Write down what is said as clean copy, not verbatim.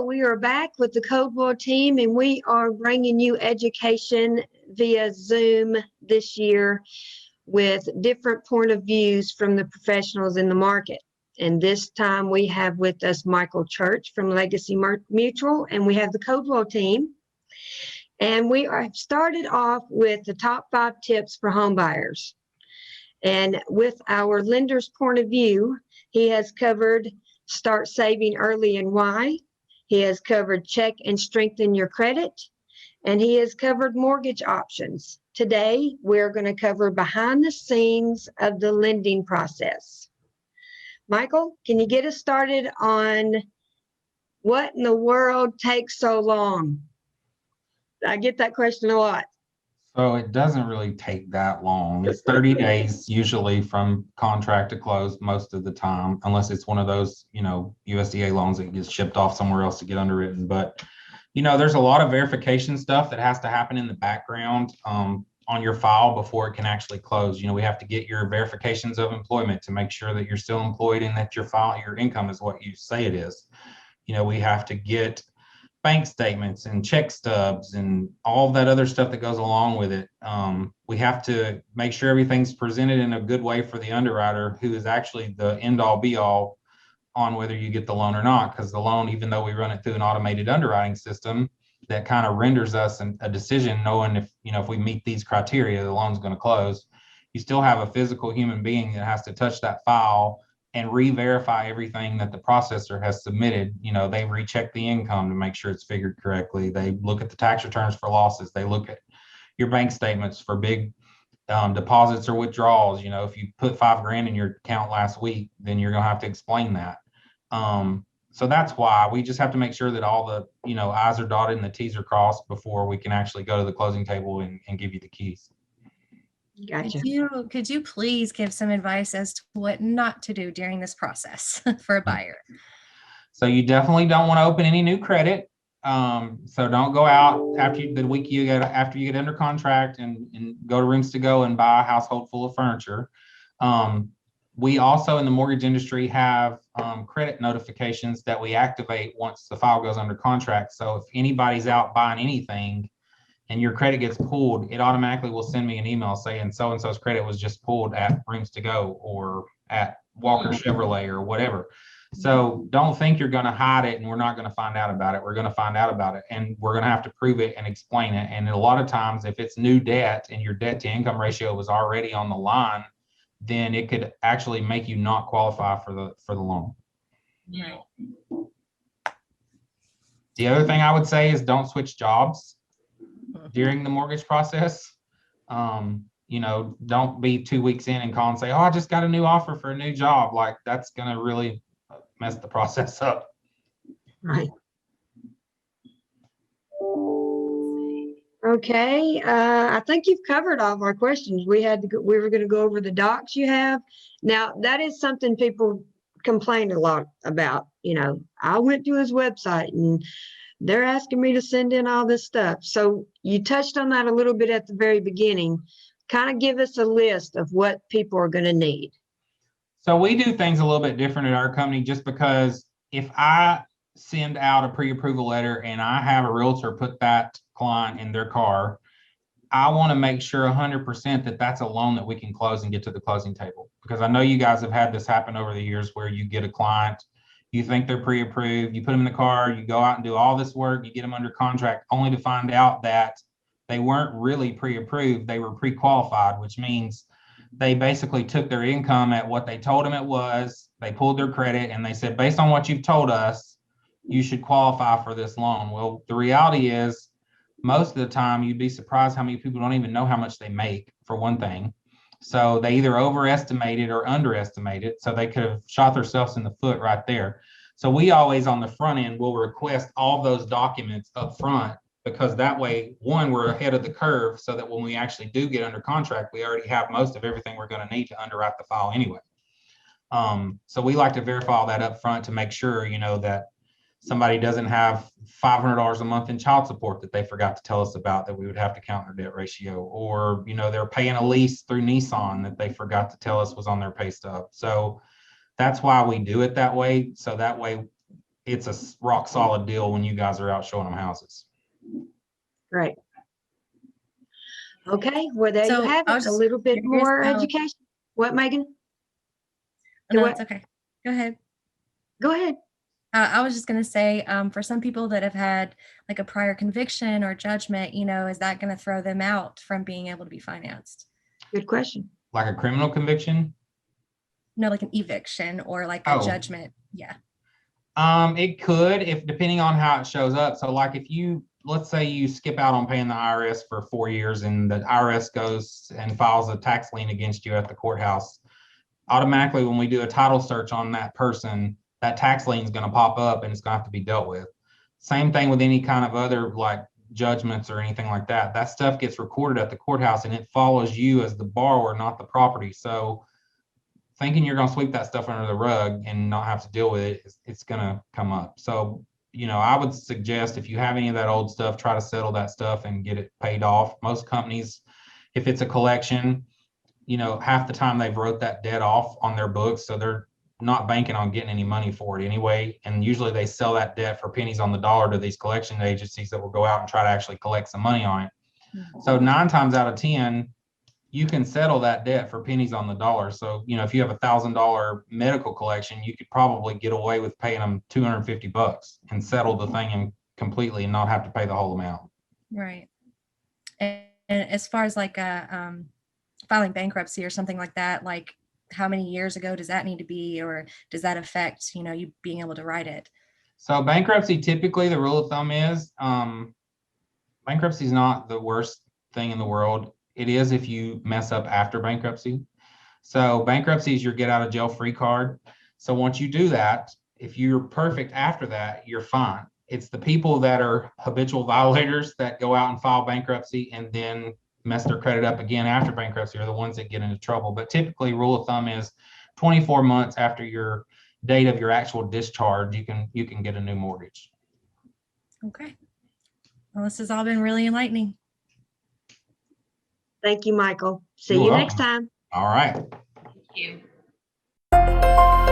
we are back with the Coldwell team, and we are bringing you education via Zoom this year with different point of views from the professionals in the market. And this time we have with us Michael Church from Legacy Mutual, and we have the Coldwell team. And we are started off with the top 5 tips for home buyers. And with our lender's point of view, he has covered start saving early and why. He has covered check and strengthen your credit. And he has covered mortgage options. Today, we're going to cover behind the scenes of the lending process. Michael, can you get us started on what in the world takes so long? I get that question a lot. So it doesn't really take that long. It's 30 days usually from contract to close most of the time, unless it's one of those, USDA loans that gets shipped off somewhere else to get underwritten. But, there's a lot of verification stuff that has to happen in the background on your file before it can actually close. We have to get your verifications of employment to make sure that you're still employed and that your income is what you say it is. We have to get bank statements and check stubs and all that other stuff that goes along with it. We have to make sure everything's presented in a good way for the underwriter, who is actually the end all be all on whether you get the loan or not, because the loan, even though we run it through an automated underwriting system that kind of renders us a decision knowing if we meet these criteria, the loan's going to close, you still have a physical human being that has to touch that file and re-verify everything that the processor has submitted. They recheck the income to make sure it's figured correctly. They look at the tax returns for losses. They look at your bank statements for big deposits or withdrawals. If you put $5,000 in your account last week, then you're gonna have to explain that. So that's why we just have to make sure that all the I's are dotted and the T's are crossed before we can actually go to the closing table and give you the keys. Gotcha. Could you please give some advice as to what not to do during this process for a buyer? So you definitely don't want to open any new credit. So don't go out after you get under contract and go to Rooms to Go and buy a household full of furniture. We also in the mortgage industry have credit notifications that we activate once the file goes under contract. So if anybody's out buying anything and your credit gets pulled, it automatically will send me an email saying so-and-so's credit was just pulled at Rooms to Go or at Walker Chevrolet or whatever. So don't think you're going to hide it and we're not going to find out about it. We're going to find out about it and we're going to have to prove it and explain it. And a lot of times if it's new debt and your debt to income ratio was already on the line, then it could actually make you not qualify for the loan. Right. The other thing I would say is don't switch jobs during the mortgage process. Don't be 2 weeks in and call and say, oh, I just got a new offer for a new job. Like that's going to really mess the process up. Right. Okay. I think you've covered all of our questions. We were going to go over the docs you have. Now that is something people complain a lot about. I went to his website and they're asking me to send in all this stuff. So you touched on that a little bit at the very beginning. Kind of give us a list of what people are going to need. So we do things a little bit different at our company just because if I send out a pre-approval letter and I have a realtor put that client in their car, I want to make sure 100% that that's a loan that we can close and get to the closing table. Because I know you guys have had this happen over the years where you get a client, you think they're pre-approved, you put them in the car, you go out and do all this work, you get them under contract only to find out that they weren't really pre-approved, they were pre-qualified, which means they basically took their income at what they told them it was, they pulled their credit and they said, based on what you've told us, you should qualify for this loan. Well, the reality is most of the time you'd be surprised how many people don't even know how much they make, for one thing. So they either overestimate it or underestimate it. So they could have shot themselves in the foot right there. So we always on the front end will request all those documents up front, because that way, one, we're ahead of the curve so that when we actually do get under contract, we already have most of everything we're going to need to underwrite the file anyway. So we like to verify all that up front to make sure, that somebody doesn't have $500 a month in child support that they forgot to tell us about that we would have to count their debt ratio, or, they're paying a lease through Nissan that they forgot to tell us was on their pay stub. So that's why we do it that way. So that way it's a rock solid deal when you guys are out showing them houses. Great. Okay, well, there you So have I it, was a just little bit curious more how- education. What, Megan? No, what? it's okay. Go ahead. Go ahead. I was just going to say, for some people that have had like a prior conviction or judgment, is that going to throw them out from being able to be financed? Good question. Like a criminal conviction? No, like an eviction or like a judgment. Yeah. It could, if depending on how it shows up. So like if you, let's say you skip out on paying the IRS for 4 years and the IRS goes and files a tax lien against you at the courthouse, automatically when we do a title search on that person, that tax lien is going to pop up and it's going to have to be dealt with. Same thing with any kind of other like judgments or anything like that. That stuff gets recorded at the courthouse and it follows you as the borrower, not the property. So thinking you're going to sweep that stuff under the rug and not have to deal with it, it's going to come up. So, I would suggest if you have any of that old stuff, try to settle that stuff and get it paid off. Most companies, if it's a collection, half the time they've wrote that debt off on their books. So they're not banking on getting any money for it anyway. And usually they sell that debt for pennies on the dollar to these collection agencies that will go out and try to actually collect some money on it. So 9 times out of 10, you can settle that debt for pennies on the dollar. So, if you have $1,000 medical collection, you could probably get away with paying them $250 and settle the thing in completely and not have to pay the whole amount. Right. And as far as like filing bankruptcy or something like that, like how many years ago does that need to be, or does that affect, you being able to write it? So bankruptcy, typically the rule of thumb is bankruptcy is not the worst thing in the world. It is if you mess up after bankruptcy. So bankruptcy is your get out of jail free card. So once you do that, if you're perfect after that, you're fine. It's the people that are habitual violators that go out and file bankruptcy and then mess their credit up again after bankruptcy are the ones that get into trouble. But typically rule of thumb is 24 months after your date of your actual discharge, you can get a new mortgage. Okay. Well, this has all been really enlightening. Thank you, Michael. See You're you next welcome. time. All right. Thank you.